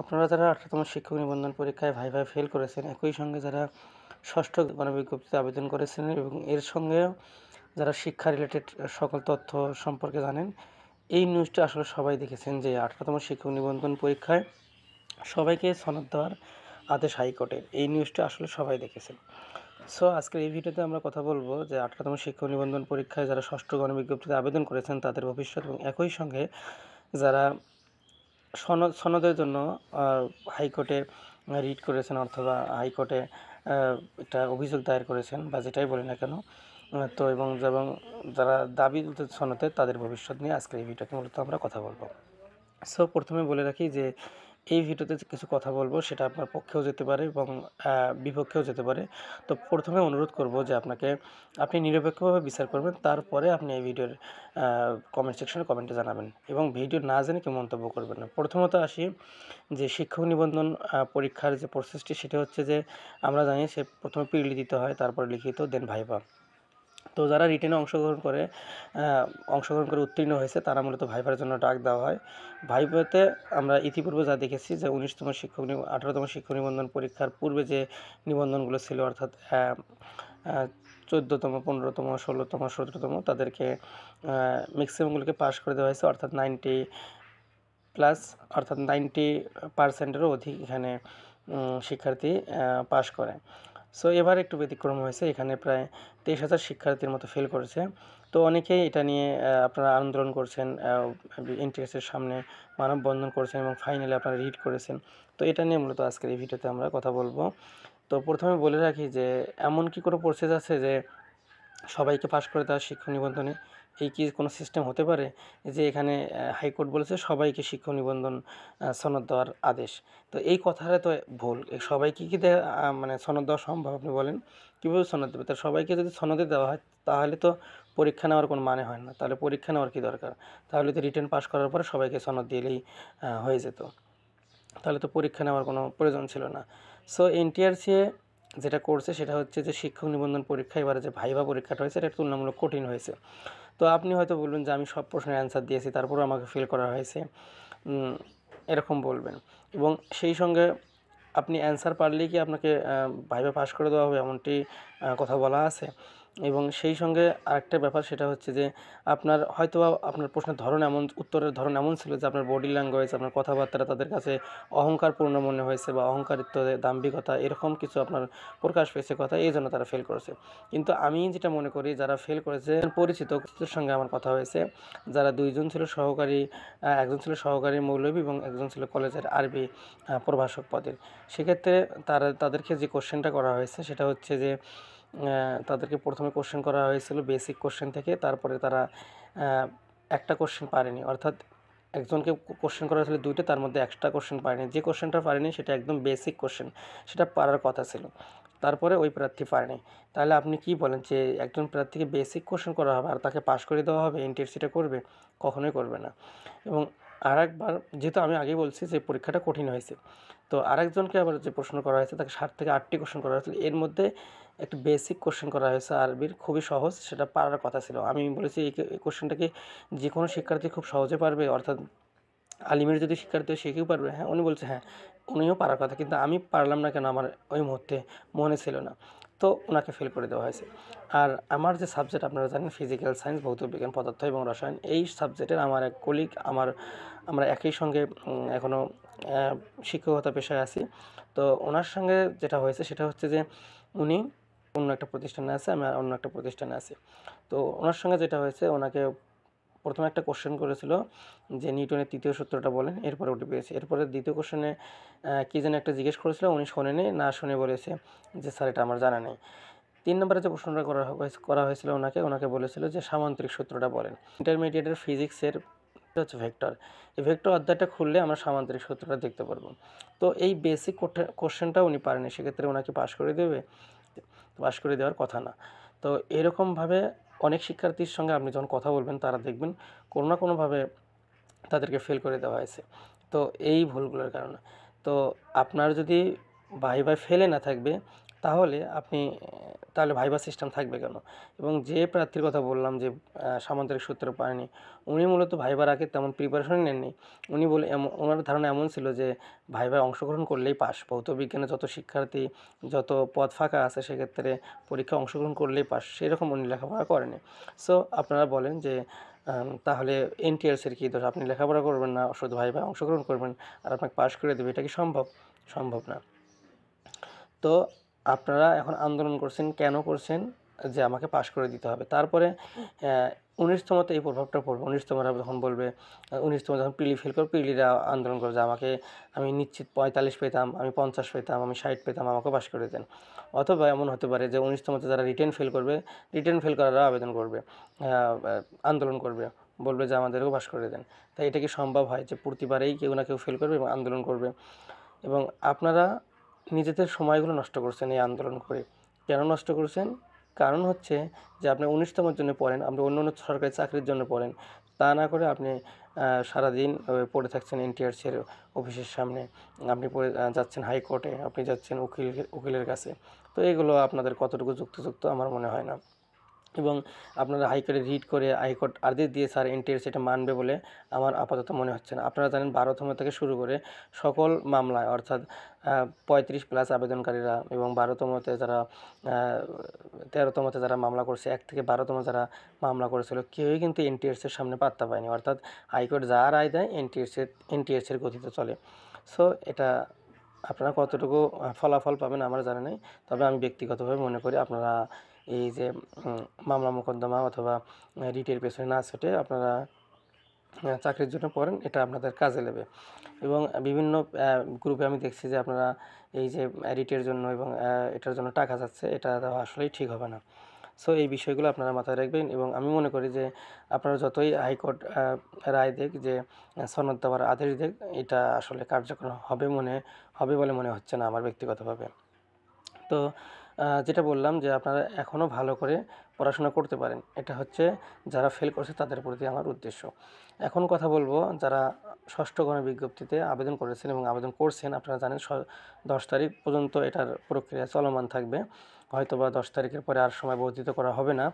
আপনারা যারা ১৮তম শিক্ষক নিবন্ধন পরীক্ষায় ভাইভায় ফেল করেছেন, একই সঙ্গে যারা ষষ্ঠ গণবিজ্ঞপ্তিতে আবেদন করেছেন এবং এর সঙ্গেও যারা শিক্ষা রিলেটেড সকল তথ্য সম্পর্কে জানেন, এই নিউজটা আসলে সবাই দেখেছেন যে ১৮তম শিক্ষক নিবন্ধন পরীক্ষায় সবাইকে সনদ দেওয়ার আদেশ হাইকোর্টের। এই নিউজটা আসলে সবাই দেখেছেন। সো আজকের এই ভিডিওতে আমরা কথা বলবো যে ১৮তম শিক্ষক নিবন্ধন পরীক্ষায় যারা ষষ্ঠ গণবিজ্ঞপ্তিতে আবেদন করেছেন তাদের ভবিষ্যৎ এবং একই সঙ্গে যারা সনদের জন্য হাইকোর্টে রিট করেছেন অথবা হাইকোর্টে একটা অভিযোগ দায়ের করেছেন বা যেটাই বলি না কেন, তো এবং যারা দাবি সনদে তাদের ভবিষ্যৎ নিয়ে আজকের এই ভিডিওতে মূলত আমরা কথা বলবো। সো প্রথমে বলে রাখি যে এই ভিডিওতে যে কিছু কথা বলবো সেটা আপনার পক্ষেও যেতে পারে এবং বিপক্ষেও যেতে পারে। তো প্রথমে অনুরোধ করব যে আপনি নিরপেক্ষভাবে বিচার করবেন, তারপরে আপনি এই ভিডিওর কমেন্ট সেকশনে কমেন্টে জানাবেন এবং ভিডিও না জেনে কেউ মন্তব্য করবেন না। প্রথমত আসি যে শিক্ষক নিবন্ধন পরীক্ষার যে প্রসেসটি সেটা হচ্ছে যে আমরা জানি সে প্রথমে প্রিলি দিতে হয়, তারপরে লিখিত, দেন ভাইভা। তো যারা রিটেনে অংশগ্রহণ করে উত্তীর্ণ হয়েছে তারা মূলত ভাইভার জন্য ডাক দেওয়া হয়। ভাইভাতে আমরা ইতিপূর্বে যা দেখেছি যে 18তম শিক্ষক নিবন্ধন পরীক্ষার পূর্বে যে নিবন্ধনগুলো ছিল, অর্থাৎ 14তম, 15তম, 16তম, 17তম, তাদেরকে ম্যাক্সিমামগুলোকে পাস করে দেওয়া হয়েছে, অর্থাৎ 90% অধিক এখানে শিক্ষার্থী পাস করে। সো এবার একটু ব্যতিক্রম হয়েছে, এখানে প্রায় 23,000 শিক্ষার্থীর মতো ফেল করেছে। তো অনেকেই এটা নিয়ে আপনারা আন্দোলন করছেন, এনটিএসের সামনে মানববন্ধন করছেন এবং ফাইনালি আপনারা রিট করেছেন। তো এটা নিয়ে মূলত আজকের এই ভিডিওতে আমরা কথা বলবো। তো প্রথমে বলে রাখি যে এমন কি কোনো প্রসেস আছে যে সবাইকে পাস করে দেওয়া শিক্ষক নিবন্ধনে? এই কি কোনো সিস্টেম হতে পারে যে এখানে হাইকোর্ট বলেছে সবাইকে শিক্ষক নিবন্ধন সনদ দেওয়ার আদেশ? তো এই কথাটা তো ভুল। সবাইকে কি মানে সনদ দেওয়া সম্ভব? আপনি বলেন কীভাবে সনদ দেবে? তা সবাইকে যদি সনদে দেওয়া হয় তাহলে তো পরীক্ষা নেওয়ার কোনো মানে হয় না। তাহলে পরীক্ষা নেওয়ার কী দরকার? তাহলে তো রিটেন পাস করার পরে সবাইকে সনদ দিলেই হয়ে যেত। তাহলে তো পরীক্ষা নেওয়ার কোনো প্রয়োজন ছিল না। সো এনটিআরসি যেটা করছে সেটা হচ্ছে যে শিক্ষক নিবন্ধন পরীক্ষা এবারে যে ভাইভা পরীক্ষাটা হয়েছে এটা তুলনামূলক কঠিন হয়েছে। তো আপনি হয়তো বলবেন যে আমি সব প্রশ্নের অ্যান্সার দিয়েছি তারপরেও আমাকে ফেল করা হয়েছে, এরকম বলবেন। এবং সেই সঙ্গে আপনি অ্যান্সার পারলেই কি আপনাকে ভাইভা পাস করে দেওয়া হবে এমনটি কথা বলা আছে। এবং সেই সঙ্গে আরেকটা ব্যাপার সেটা হচ্ছে যে হয়তোবা আপনার প্রশ্নের ধরন উত্তরের ধরন এমন ছিল যে আপনার বডি ল্যাঙ্গুয়েজ, আপনার কথাবার্তা তাদের কাছে অহংকারপূর্ণ মনে হয়েছে বা অহংকারিত্ব, দাম্ভিকতা এরকম কিছু আপনার প্রকাশ পেয়েছে কথা, এই জন্য তারা ফেল করেছে। কিন্তু আমি যেটা মনে করি যারা ফেল করেছে পরিচিতদের সঙ্গে আমার কথা হয়েছে, যারা দুইজন ছিল সহকারী, একজন ছিল সহকারী মৌলবী এবং একজন ছিল কলেজের আরবি প্রভাষক পদের। সেক্ষেত্রে তাদেরকে যে কোশ্চেনটা করা হয়েছে সেটা হচ্ছে যে তাদেরকে প্রথমে কোশ্চেন করা হয়েছিল বেসিক কোশ্চেন থেকে, তারপরে তারা একটা কোশ্চেন পারেনি, অর্থাৎ একজনকে কোশ্চেন করা হয়েছিল দুইটা, তার মধ্যে একটা কোশ্চেন পারেনি। যে কোশ্চেনটা পারেনি সেটা একদম বেসিক কোশ্চেন, সেটা পারার কথা ছিল, তারপরে ওই প্রার্থী পারেনি। তাহলে আপনি কি বলেন যে একজন প্রার্থীকে বেসিক কোশ্চেন করা হবে আর তাকে পাশ করে দেওয়া হবে, এনটিআরসিটা করবে? কখনোই করবে না। এবং আরেকবার, যেহেতু আমি আগেই বলছি যে পরীক্ষাটা কঠিন হয়েছে, তো আরেকজনকে আবার যে প্রশ্ন করা হয়েছে তাকে 7 থেকে 8টি কোশ্চেন করা হয়েছিল, এর মধ্যে একটা বেসিক কোশ্চেন করা হয়েছে আরবির, খুবই সহজ, সেটা পারার কথা ছিল। আমি বলেছি এই কোশ্চেনটাকে যে কোনো শিক্ষার্থী খুব সহজে পারবে, অর্থাৎ আলিমের যদি শিক্ষার্থী হয় সে কেউ পারবে? হ্যাঁ, উনি বলছে হ্যাঁ, উনিও পারার কথা, কিন্তু আমি পারলাম না কেন আমার ওই মুহূর্তে মনে ছিল না, তো ওনাকে ফেল করে দেওয়া হয়েছে। আর আমার যে সাবজেক্ট আপনারা জানেন ফিজিক্যাল সায়েন্স, ভৌত বিজ্ঞান, পদার্থ এবং রসায়ন, এই সাবজেক্টের আমার এক কলিগ, আমরা একই সঙ্গে এখনও শিক্ষকতা পেশায় আছি। তো ওনার সঙ্গে যেটা হয়েছে সেটা হচ্ছে যে উনি অন্য একটা প্রতিষ্ঠানে আছে, আমি অন্য একটা প্রতিষ্ঠানে আছি। তো ওনার সঙ্গে যেটা হয়েছে, ওনাকে প্রথমে একটা কোশ্চেন করেছিল যে নিউটনের তৃতীয় সূত্রটা বলেন, এরপরে ওটি পেয়েছে। এরপরে দ্বিতীয় কোশ্চেনে কী যেন একটা জিজ্ঞেস করেছিল, উনি শোনেনি, না শুনে বলেছে যে স্যার এটা আমার জানা নেই। 3 নম্বরে যে প্রশ্নটা করা হয়েছিল ওনাকে বলেছিল যে সামান্তরিক সূত্রটা বলেন। ইন্টারমিডিয়েটের ফিজিক্সের হচ্ছে ভেক্টর, এই ভেক্টর অধ্যায়টা খুললে আমরা সামান্তরিক সূত্রটা দেখতে পারবো। তো এই বেসিক কোশ্চেনটা উনি পারেনি, সেক্ষেত্রে ওনাকে পাশ করে দেবে? পাশ করে দেওয়ার কথা না। তো এরকমভাবে অনেক শিক্ষার্থীর সঙ্গে আপনি যখন কথা বলবেন তারা দেখবেন কোনো না কোনোভাবে তাদেরকে ফেল করে দেওয়া হয়েছে, তো এই ভুলগুলোর কারণে। তো আপনার যদি ভাইভায় ফেলে না থাকবে তাহলে আপনি তাহলে ভাইবা সিস্টেম থাকবে কেন? এবং যে প্রার্থীর কথা বললাম যে সামান্তরিক সূত্র পায়নি, উনি মূলত ভাইবার আগে তেমন প্রিপারেশনই নেননি। উনি বলে ওনার ধারণা এমন ছিল যে ভাইভায় অংশগ্রহণ করলেই পাস। ভৌত বিজ্ঞানে যত শিক্ষার্থী, যত পদ ফাঁকা আছে সেক্ষেত্রে পরীক্ষায় অংশগ্রহণ করলেই পাস, সেরকম উনি লেখাপড়া করেনি। সো আপনারা বলেন যে তাহলে এনটিআরসির কী দোষ? আপনি লেখাপড়া করবেন না, শুধু ভাইভায় অংশগ্রহণ করবেন আর আপনাকে পাস করে দেবে, এটা কি সম্ভব? সম্ভব না। তো আপনারা এখন আন্দোলন করছেন, কেন করছেন? যে আমাকে পাস করে দিতে হবে। তারপরে 19তমতে এই প্রভাবটা পড়বে। 19তমরা যখন বলবে, 19তম যখন প্রিলি ফেল করবে, প্রিলিরা আন্দোলন করবে যে আমাকে, আমি নিশ্চিত 45 পেতাম, আমি 50 পেতাম, আমি 60 পেতাম, আমাকে পাস করে দেন। অথবা এমন হতে পারে যে 19তমতে যারা রিটেন ফেল করবে, রিটেন ফেল করারা আবেদন করবে, আন্দোলন করবে, বলবে যে আমাদেরকেও পাস করে দেন। তাই এটা কি সম্ভব হয় যে প্রতিবারেই কেউ না কেউ ফেল করবে এবং আন্দোলন করবে? এবং আপনারা নিজেদের সময়গুলো নষ্ট করছেন এই আন্দোলন করে। কেন নষ্ট করছেন? কারণ হচ্ছে যে আপনি 19তমের জন্য পড়েন, আপনি অন্য অন্য সরকারি চাকরির জন্য পড়েন। তা না করে আপনি সারাদিন পড়ে থাকছেন এনটিআরসির অফিসের সামনে, আপনি পড়ে যাচ্ছেন হাইকোর্টে, আপনি যাচ্ছেন উকিলের কাছে। তো এগুলো আপনাদের কতটুকু যুক্তিযুক্ত আমার মনে হয় না। এবং আপনারা হাইকোর্টে রিট করে হাইকোর্ট আদেশ দিয়ে স্যার এনটিআরসি এটা মানবে বলে আমার আপাতত মনে হচ্ছে না। আপনারা জানেন 12তম থেকে শুরু করে সকল মামলায়, অর্থাৎ 35+ আবেদনকারীরা এবং 12তমতে যারা 13তমতে যারা মামলা করছে, 1 থেকে 12তম যারা মামলা করেছিল, কেউই কিন্তু এনটিআরসির সামনে পাত্তা পায়নি। অর্থাৎ হাইকোর্ট যা রায় দেয় এনটিআরসির গতিতে চলে। সো এটা আপনারা কতটুকু ফলাফল পাবেন আমার জানা নেই। তবে আমি ব্যক্তিগতভাবে মনে করি আপনারা এই যে মামলা মোকদ্দমা অথবা রিটের পেছনে না ছুটে আপনারা চাকরির জন্য পড়েন, এটা আপনাদের কাজে দেবে। এবং বিভিন্ন গ্রুপে আমি দেখছি যে আপনারা এই যে রিটের জন্য এবং এটার জন্য টাকা যাচ্ছে, এটা দেওয়া আসলেই ঠিক হবে না। সো এই বিষয়গুলো আপনারা মাথায় রাখবেন। এবং আমি মনে করি যে আপনারা যতই হাইকোর্ট রায় দেখ, যে সনদ দেওয়ার আদেশ দেখ, এটা আসলে কার্যকর হবে বলে মনে হচ্ছে না আমার ব্যক্তিগতভাবে। তো যেটা বললাম যে আপনারা এখনও ভালো করে পড়াশোনা করতে পারেন, এটা হচ্ছে যারা ফেল করছে তাদের প্রতি আমার উদ্দেশ্য। এখন কথা বলবো যারা ষষ্ঠ গণবিজ্ঞপ্তিতে আবেদন করেছেন এবং আবেদন করছেন। আপনারা জানেন 10 তারিখ পর্যন্ত এটার প্রক্রিয়া চলমান থাকবে। হয়তোবা 10 তারিখের পরে আর সময় বর্ধিত করা হবে না।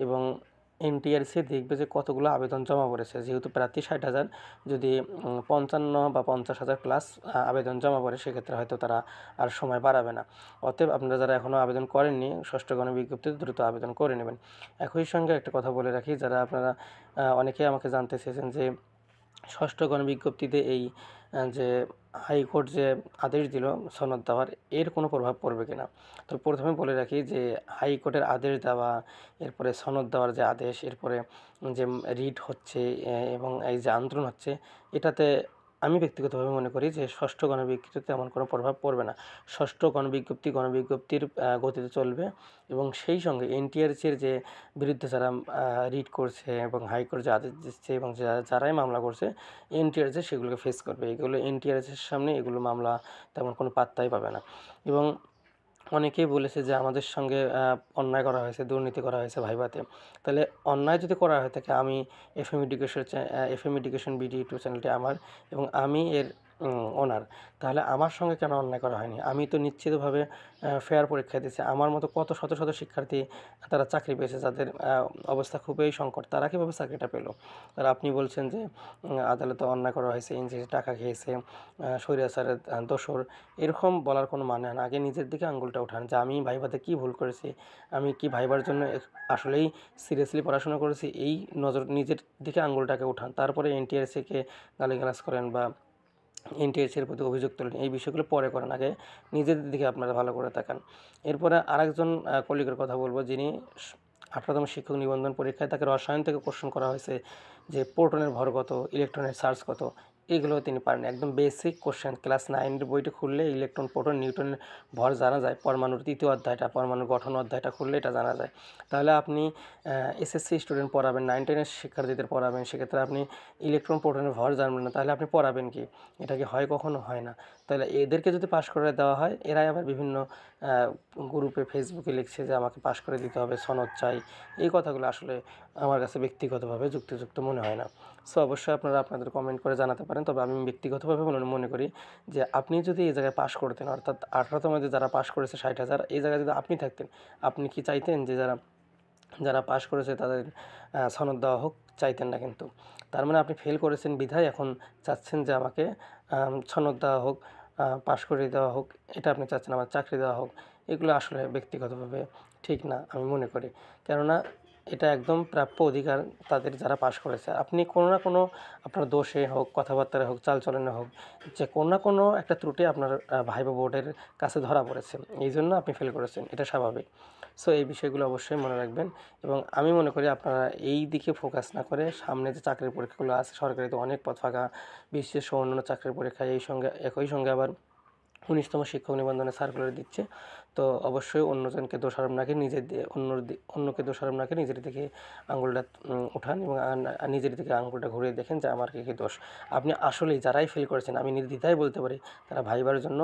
এবং এনটিআরসি দেখবে যে কতগুলো আবেদন জমা পড়েছে। যেহেতু প্রার্থী 60,000, যদি 55 বা 50,000 প্লাস আবেদন জমা পড়ে, সেক্ষেত্রে হয়তো তারা আর সময় বাড়াবে না। অতএব আপনারা যারা এখনও আবেদন করেননি ষষ্ঠ গণবিজ্ঞপ্তিতে, দ্রুত আবেদন করে নেবেন। একই সঙ্গে একটা কথা বলে রাখি, যারা আপনারা অনেকেই আমাকে জানতে চেয়েছেন যে ষষ্ঠ গণবিজ্ঞপ্তিতে এই যে হাইকোর্ট যে আদেশ দিল সনদ দেওয়ার, এর কোনো প্রভাব পড়বে কিনা। তো প্রথমে বলে রাখি যে হাইকোর্টের আদেশ দেওয়া, এরপরে সনদ দেওয়ার যে আদেশ, এরপরে যে রিট হচ্ছে এবং এই যে আন্দোলন হচ্ছে, এটাতে আমি ব্যক্তিগতভাবে মনে করি যে ষষ্ঠ গণবিজ্ঞপ্তিতে এমন কোনো প্রভাব পড়বে না। ষষ্ঠ গণবিজ্ঞপ্তির গতিতে চলবে। এবং সেই সঙ্গে এনটিআরসির যে বিরুদ্ধে যারা রিট করছে এবং হাইকোর্ট যে আদেশ দিচ্ছে এবং যারাই মামলা করছে, এনটিআরসি সেগুলোকে ফেস করবে। এগুলো এনটিআরসির সামনে এগুলো মামলা তেমন কোনো পাত্তাই পাবে না। এবং অনেকেই বলেছে যে আমাদের সঙ্গে অন্যায় করা হয়েছে, দুর্নীতি করা হয়েছে ভাইভাতে। তাহলে অন্যায় যদি করা হয়ে থাকে, আমি এফএম এডুকেশন বিডি ইউটিউব চ্যানেলটি আমার, এবং আমি এর ওনার, তাহলে আমার সঙ্গে কেন অন্যায় করা হয়নি? আমি তো নিশ্চিতভাবে ফেয়ার পরীক্ষা দিয়েছি। আমার মতো কত শত শত শিক্ষার্থী তারা চাকরি পেয়েছে, যাদের অবস্থা খুবই সংকট, তারা কীভাবে চাকরিটা পেল? আর আপনি বলছেন যে আদালতে অন্যায় করা হয়েছে, এনজিসি টাকা খেয়েছে, স্বৈরাচারের দোসর, এরকম বলার কোনো মানে হয় না। আগে নিজের দিকে আঙুলটা ওঠান যে আমি ভাইভাতে কী ভুল করেছি, আমি কি ভাইবার জন্য আসলেই সিরিয়াসলি পড়াশোনা করেছি, এই নিজের দিকে আঙুলটাকে উঠান। তারপরে এনটিআরসিকে গালিগালাজ করেন বা এনটিআরসির প্রতি অভিযোগ তোলেন, এই বিষয়গুলো পরে করেন, আগে নিজেদের দিকে আপনারা ভালো করে তাকান। এরপরে আরেকজন কলিগের কথা বলবো, যিনি 18তম শিক্ষক নিবন্ধন পরীক্ষায় তাকে রসায়ন থেকে কোশ্চেন করা হয়েছে যে প্রোটনের ভর কত, ইলেকট্রনের চার্জ কত, এগুলো তিনি পারেন। একদম বেসিক কোশ্চেন, ক্লাস 9-এর বইটা খুললে ইলেকট্রন, প্রোটন, নিউটনের ভর জানা যায়। পরমাণুর 3য় অধ্যায়টা, পরমাণুর গঠন অধ্যায়টা খুললে এটা জানা যায়। তাহলে আপনি এসএসসি স্টুডেন্ট পড়াবেন, 9-10-এর শিক্ষার্থীদের পড়াবেন, সেক্ষেত্রে আপনি ইলেকট্রন, প্রোটনের ভর জানবেন না, তাহলে আপনি পড়াবেন কি? এটা কি হয়? কখনো হয় না। তাহলে এদেরকে যদি পাশ করে দেওয়া হয়, এরাই আবার বিভিন্ন গ্রুপে, ফেসবুকে লিখছে যে আমাকে পাশ করে দিতে হবে, সনদ চাই। এই কথাগুলো আসলে আমার কাছে ব্যক্তিগতভাবে যুক্তিযুক্ত মনে হয় না। সো অবশ্যই আপনারা আপনাদের কমেন্ট করে জানাতে পারেন। তবে আমি ব্যক্তিগতভাবে মনে করি যে আপনি যদি এই জায়গায় পাস করতেন, অর্থাৎ 18তম যে যারা পাস করেছে 60,000, এই জায়গায় যদি আপনি থাকতেন, আপনি কি চাইতেন যে যারা পাস করেছে তাদের সনদ দেওয়া হোক? চাইতেন না কিন্তু। তার মানে আপনি ফেল করেছেন বিধায় এখন চাচ্ছেন যে আমাকে সনদ দেওয়া হোক, পাস করিয়ে দেওয়া হোক, এটা আপনি চাচ্ছেন, আমার চাকরি দেওয়া হোক। এগুলো আসলে ব্যক্তিগতভাবে ঠিক না আমি মনে করি। কেননা এটা একদম প্রাপ্য অধিকার তাদের যারা পাস করেছে। আপনি কোনো না কোনো আপনার দোষে হোক, কথাবার্তায় হোক, চালচলনে হোক, যে কোনো না কোনো একটা ত্রুটি আপনার ভাইবা বোর্ডের কাছে ধরা পড়েছে, এই জন্য আপনি ফেল করেছেন, এটা স্বাভাবিক। সো এই বিষয়গুলো অবশ্যই মনে রাখবেন। এবং আমি মনে করি আপনারা এই দিকে ফোকাস না করে সামনে যে চাকরির পরীক্ষাগুলো আছে, সরকারিতে অনেক পদ ফাঁকা, বিশেষ অন্যান্য চাকরির পরীক্ষা, একই সঙ্গে আবার 19তম শিক্ষক নিবন্ধনের সার্কুলার দিচ্ছে। তো অবশ্যই অন্যজনকে দোষারোপ না করে অন্যকে দোষারোপ না করে নিজের দিকে আঙুলটা উঠান এবং নিজের দিকে আঙুলটা ঘুরিয়ে দেখেন যে আমার কী কী দোষ। আপনি আসলেই যারাই ফেল করেছেন, আমি নির্দ্বিধায় বলতে পারি, তারা ভাইবার জন্য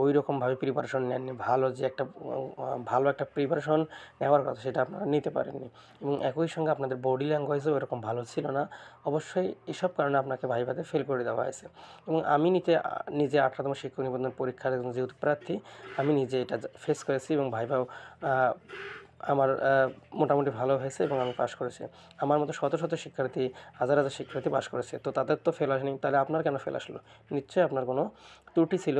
ওই রকমভাবে প্রিপারেশন নেননি। ভালো একটা প্রিপারেশন নেওয়ার কথা, সেটা আপনারা নিতে পারেননি। এবং একই সঙ্গে আপনাদের বডি ল্যাঙ্গুয়েজও এরকম ভালো ছিল না। অবশ্যই এসব কারণে আপনাকে ভাইভাতে ফেল করে দেওয়া হয়েছে। এবং আমি নিজে 18তম শিক্ষক নিবন্ধন পরীক্ষার একজন যেহেতু প্রার্থী, আমি নিজে এটা ফেস করেছি এবং ভাইভাও আমার মোটামুটি ভালো হয়েছে এবং আমি পাস করেছি। আমার মতো শত শত শিক্ষার্থী, হাজার হাজার শিক্ষার্থী পাস করেছে। তো তাদের তো ফেল আসেনি, তাহলে আপনার কেন ফেল আসলো? নিশ্চয়ই আপনার কোনো ত্রুটি ছিল।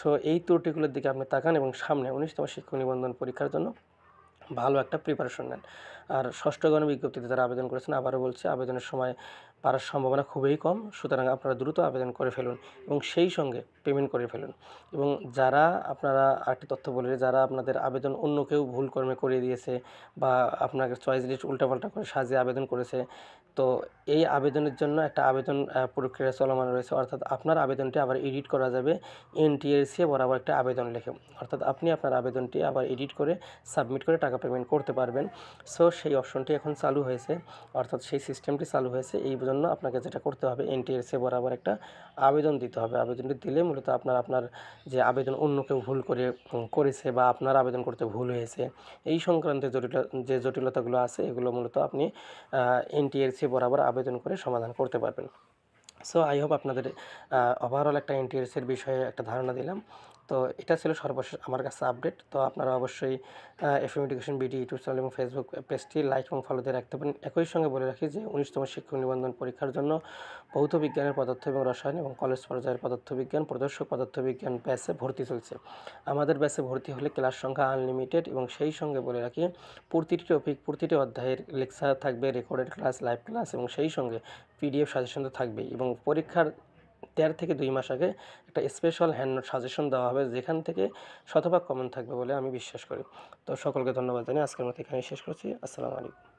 সো এই ত্রুটিগুলোর দিকে আপনি তাকান এবং সামনে 19তম শিক্ষক নিবন্ধন পরীক্ষার জন্য ভালো একটা প্রিপারেশন নেন। আর ষষ্ঠ গণ বিজ্ঞপ্তিতে যারা আবেদন করেছেন, আবারও বলছি, আবেদনের সময় পাওয়ার সম্ভাবনা খুবই কম। সুতরাং আপনারা দ্রুত আবেদন করে ফেলুন এবং সেই সঙ্গে পেমেন্ট করে ফেলুন। এবং আপনারা আরেকটি তথ্য বলে রাখি, যারা আপনাদের আবেদন অন্য কেউ ভুল কর্মে করিয়ে দিয়েছে বা আপনাকে চয়েস লিস্ট উল্টাপাল্টা করে সাজিয়ে আবেদন করেছে, তো এই আবেদনের জন্য একটা আবেদন প্রক্রিয়া চলমান রয়েছে। অর্থাৎ আপনার আবেদনটি আবার এডিট করা যাবে NTSA বরাবর একটা আবেদন লিখে। অর্থাৎ আপনি আপনার আবেদনটি আবার এডিট করে সাবমিট করে টাকা পেমেন্ট করতে পারবেন। সো সেই অপশনটি এখন চালু হয়েছে, অর্থাৎ সেই সিস্টেমটি চালু হয়েছে। এই জন্য আপনাকে যেটা করতে হবে, NTSA বরাবর একটা আবেদন দিতে হবে। আবেদনটি দিলে মূলত আপনার যে আবেদন অন্য কেউ ভুল করেছে বা আপনার আবেদন করতে ভুল হয়েছে, এই সংক্রান্ত যে জটিলতাগুলো আছে, এগুলো মূলত আপনি NTSA বরাবর আবেদন করে সমাধান করতে পারবেন। সো আই হোপ আপনাদের ওভারঅল একটা NTSA-র বিষয়ে একটা ধারণা দিলাম। তো এটা ছিল সর্বশেষ আমার কাছে আপডেট। তো আপনারা অবশ্যই FM education BD YouTube channel এবং ফেসবুক পেজটি লাইক এবং ফলো দিয়ে রাখতে পারেন। একই সঙ্গে বলে রাখি যে 19তম শিক্ষক নিবন্ধন পরীক্ষার জন্য ভৌত বিজ্ঞানের পদার্থ এবং রসায়ন এবং কলেজ পর্যায়ের পদার্থবিজ্ঞান, প্রদর্শক পদার্থবিজ্ঞান ব্যাচে ভর্তি চলছে। আমাদের ব্যাচে ভর্তি হলে ক্লাস সংখ্যা আনলিমিটেড এবং সেই সঙ্গে বলে রাখি প্রতিটি অধ্যায়ের লেকচার থাকবে, রেকর্ডেড ক্লাস, লাইভ ক্লাস এবং সেই সঙ্গে PDF সাজেশন তো থাকবেই। এবং পরীক্ষার 1.5 থেকে 2 মাস আগে একটা স্পেশাল হ্যান্ড নোট সাজেশন দেওয়া হবে, যেখান থেকে শতভাগ কমন থাকবে বলে আমি বিশ্বাস করি। তো সকলকে ধন্যবাদ জানিয়ে আজকের মতো এখানেই শেষ করছি। আসসালামু আলাইকুম।